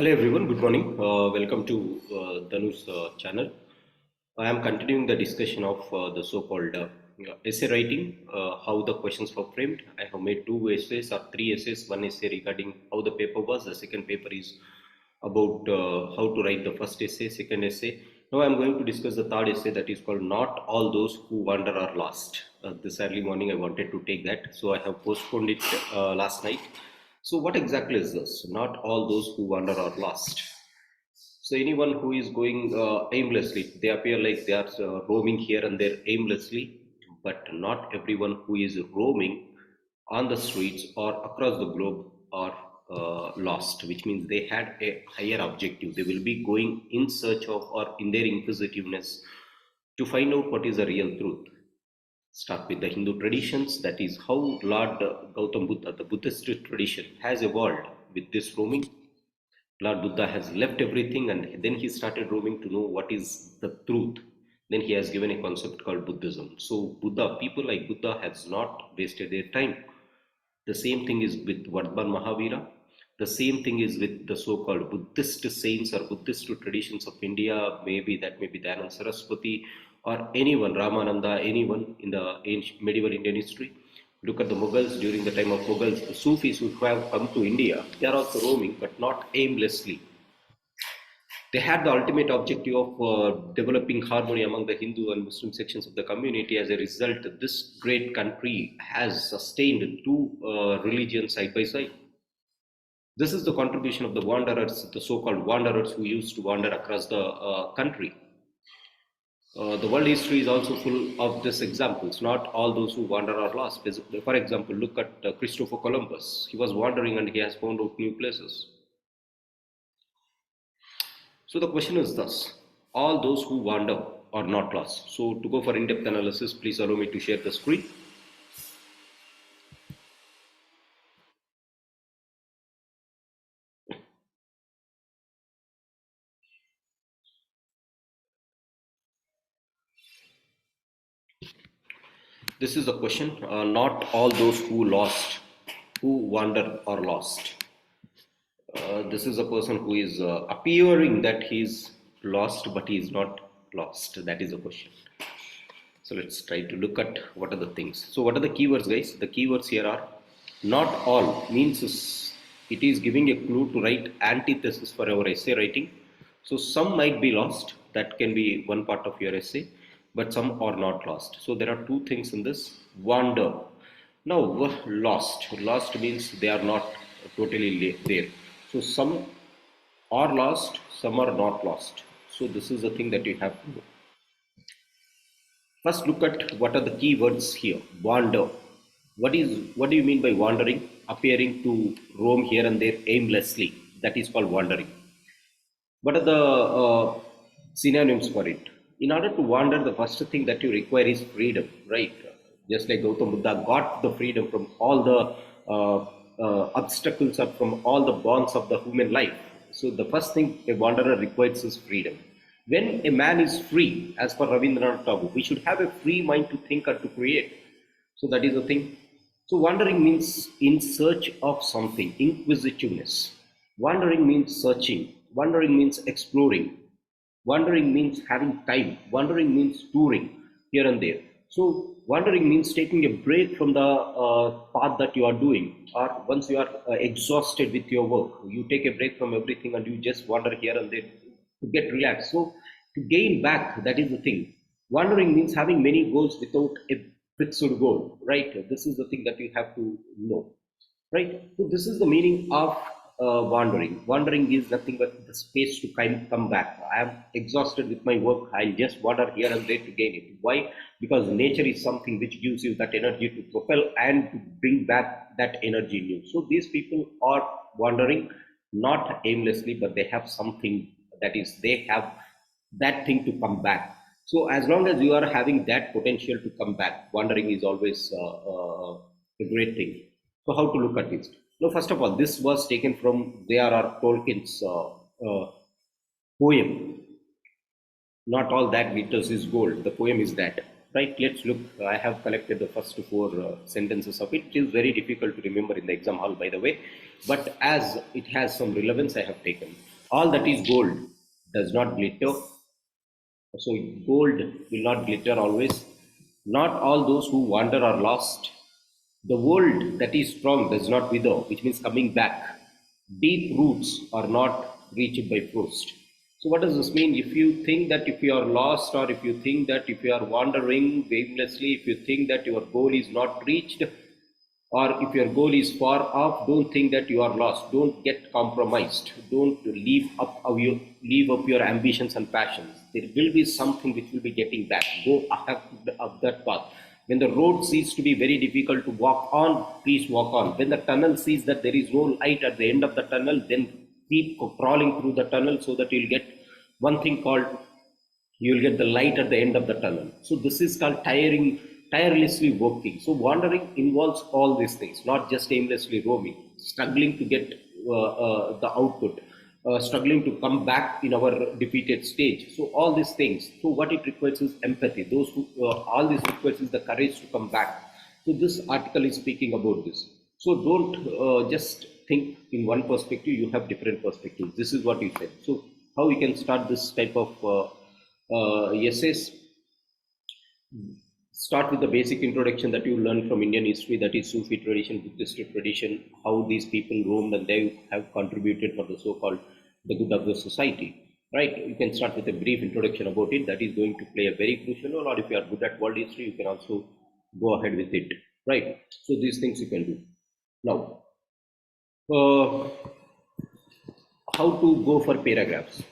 Hello everyone, good morning. Welcome to Dhanu's channel. I am continuing the discussion of the so-called essay writing, how the questions were framed. I have made two essays or three essays. One essay regarding how the paper was. The second paper is about how to write the first essay, second essay. Now I am going to discuss the third essay, that is called Not All Those Who Wander Are Lost. This early morning I wanted to take that, so I have postponed it last night. So what exactly is this? Not all those who wander are lost. So anyone who is going aimlessly, they appear like they are roaming here and there aimlessly, but not everyone who is roaming on the streets or across the globe are lost, which means they had a higher objective. They will be going in search of or in their inquisitiveness to find out what is the real truth. Start with the Hindu traditions, that is how Lord Gautam Buddha, the Buddhist tradition, has evolved with this roaming. Lord Buddha has left everything and then he started roaming to know what is the truth. Then he has given a concept called Buddhism. So Buddha, people like Buddha has not wasted their time. The same thing is with Vardhan Mahavira. The same thing is with the so-called Buddhist saints or Buddhist traditions of India. Maybe that may be Dayananda Saraswati or anyone, Ramananda, anyone in the ancient medieval Indian history. Look at the Mughals during the time of Mughals, the Sufis who have come to India. They are also roaming, but not aimlessly. They had the ultimate objective of developing harmony among the Hindu and Muslim sections of the community. As a result, this great country has sustained two religions side by side. This is the contribution of the wanderers, the so-called wanderers who used to wander across the country. The world history is also full of these examples. Not all those who wander are lost. For example, look at Christopher Columbus. He was wandering and he has found out new places. So the question is thus, all those who wander are not lost. So to go for in-depth analysis, please allow me to share the screen. This is the question, not all those who wander are lost. This is a person who is appearing that he is lost, but he is not lost. That is the question. So let's try to look at what are the things. So what are the keywords, guys? The keywords here are not all means it is giving a clue to write antithesis for our essay writing. So some might be lost. That can be one part of your essay, but some are not lost. So there are two things in this. Wander. Now lost. Lost means they are not totally there. So some are lost, some are not lost. So this is the thing that you have to know. First, look at what are the keywords here. Wander. What do you mean by wandering? Appearing to roam here and there aimlessly. That is called wandering. What are the synonyms for it? In order to wander, the first thing that you require is freedom, right? Just like Gautam Buddha got the freedom from all the obstacles or from all the bonds of the human life. So the first thing a wanderer requires is freedom. When a man is free, as per Rabindranath Tagore, we should have a free mind to think or to create. So that is the thing. So wandering means in search of something, inquisitiveness. Wandering means searching. Wandering means exploring. Wandering means having time. Wandering means touring here and there. So wandering means taking a break from the path that you are doing, or once you are exhausted with your work, you take a break from everything and you just wander here and there to get relaxed. So to gain back, that is the thing. Wandering means having many goals without a fixed goal, right? This is the thing that you have to know, right? So this is the meaning of wandering. Wandering is nothing but the space to come back. I am exhausted with my work. I'll just wander here and there to gain it. Why? Because nature is something which gives you that energy to propel and to bring back that energy in you. So these people are wandering not aimlessly, but they have something, that is, they have that thing to come back. So as long as you are having that potential to come back, wandering is always a great thing. So how to look at it? Now, first of all, this was taken from J.R.R. Tolkien's poem. Not all that glitters is gold. The poem is that. Right? Let's look. I have collected the first four sentences of it. It is very difficult to remember in the exam hall, by the way. But as it has some relevance, I have taken. all that is gold does not glitter. So gold will not glitter always. Not all those who wander are lost. The world that is strong does not wither, which means coming back. Deep roots are not reached by frost. So what does this mean? If you think that if you are lost, or if you think that if you are wandering aimlessly, if you think that your goal is not reached, or if your goal is far off, don't think that you are lost. Don't get compromised. Don't leave up your ambitions and passions. There will be something which will be getting back. Go up that path. When the road seems to be very difficult to walk on, please walk on. When the tunnel sees that there is no light at the end of the tunnel, then keep crawling through the tunnel so that you'll get one thing called, you will get the light at the end of the tunnel. So this is called tirelessly working. So wandering involves all these things, not just aimlessly roaming, struggling to get the output, struggling to come back in our defeated stage. So all these things. So what it requires is empathy. Those who all this requires is the courage to come back. So this article is speaking about this. So don't just think in one perspective. You have different perspectives. This is what you said. So how we can start this type of essays? Start with the basic introduction that you learn from Indian history, that is Sufi tradition, Buddhist tradition, how these people roamed and they have contributed for the so-called the good of the society, right? You can start with a brief introduction about it. That is going to play a very crucial role. Or if you are good at world history, you can also go ahead with it, right? So these things you can do. Now, how to go for paragraphs?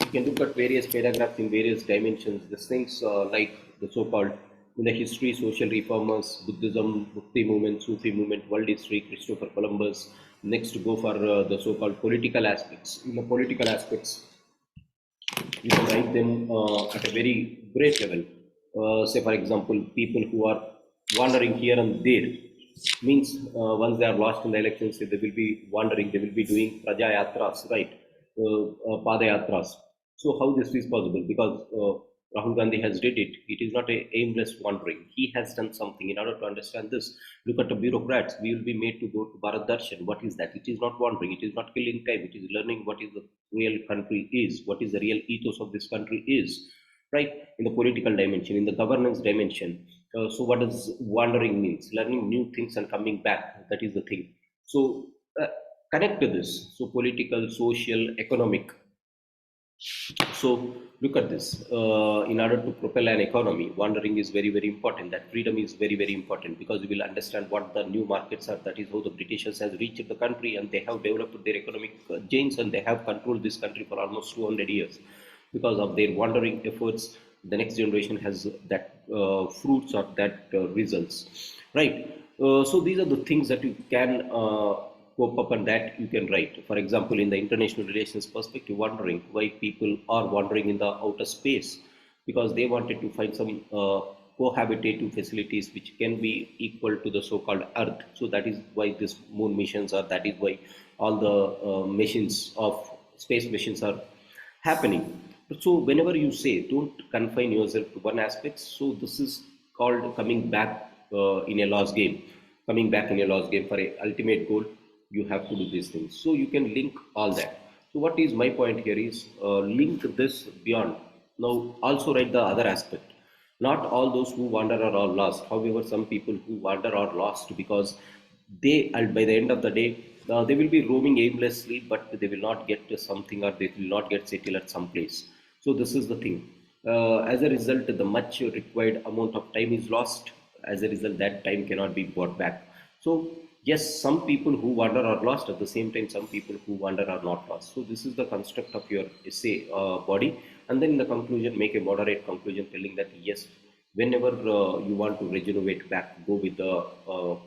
You can look at various paragraphs in various dimensions. These things like the so-called in the history, social reformers, Buddhism, Mukti movement, Sufi movement, world history, Christopher Columbus. Next, to go for the so-called political aspects. In the political aspects, you can write them at a very great level. Say, for example, people who are wandering here and there, means once they are lost in the elections, they will be wandering, they will be doing Praja Yatras, right? Pada Yatras. So how this is possible? Because Rahul Gandhi has did it. It is not a aimless wandering. He has done something. In order to understand this, look at the bureaucrats. We will be made to go to Bharat Darshan. What is that? It is not wandering. It is not killing time. It is learning what is the real country is, what is the real ethos of this country is, right? In the political dimension, in the governance dimension. So what does wandering means? Learning new things and coming back. That is the thing. So connect to this. So political, social, economic. So look at this. In order to propel an economy, wandering is very, very important. That freedom is very, very important, because you will understand what the new markets are. That is how the Britishers has reached the country, and they have developed their economic gains, and they have controlled this country for almost 200 years. Because of their wandering efforts, the next generation has that fruits or that results, right? So these are the things that you can cope up, and that you can write. For example, in the international relations perspective, wondering why people are wandering in the outer space, because they wanted to find some cohabitative facilities which can be equal to the so-called Earth. So that is why these moon missions are. That is why all the machines of space missions are happening. So whenever you say, don't confine yourself to one aspect. So this is called coming back in a lost game. Coming back in a lost game for a ultimate goal, you have to do these things. So you can link all that. So what is my point here is link this beyond. Now also write the other aspect. Not all those who wander are all lost. However, some people who wander are lost because they, by the end of the day, they will be roaming aimlessly, but they will not get to something, or they will not get settled at some place. So this is the thing. As a result, the much required amount of time is lost. As a result, that time cannot be brought back. So yes, some people who wander are lost. At the same time, some people who wander are not lost. So this is the construct of your essay body. And then in the conclusion, make a moderate conclusion telling that yes, whenever you want to regenerate back, go with the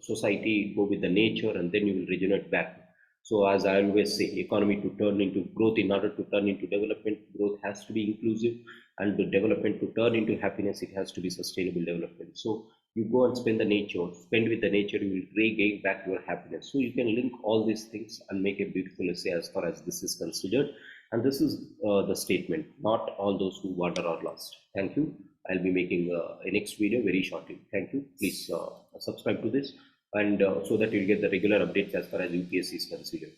society, go with the nature, and then you will regenerate back. So as I always say, economy to turn into growth, in order to turn into development, growth has to be inclusive, and the development to turn into happiness, it has to be sustainable development. So you go and spend with the nature, you will regain back your happiness. So you can link all these things and make a beautiful essay as far as this is considered. And this is the statement, not all those who wander are lost. Thank you. I'll be making a next video very shortly. Thank you. Please subscribe to this, and so that you'll get the regular updates as far as UPSC is considered.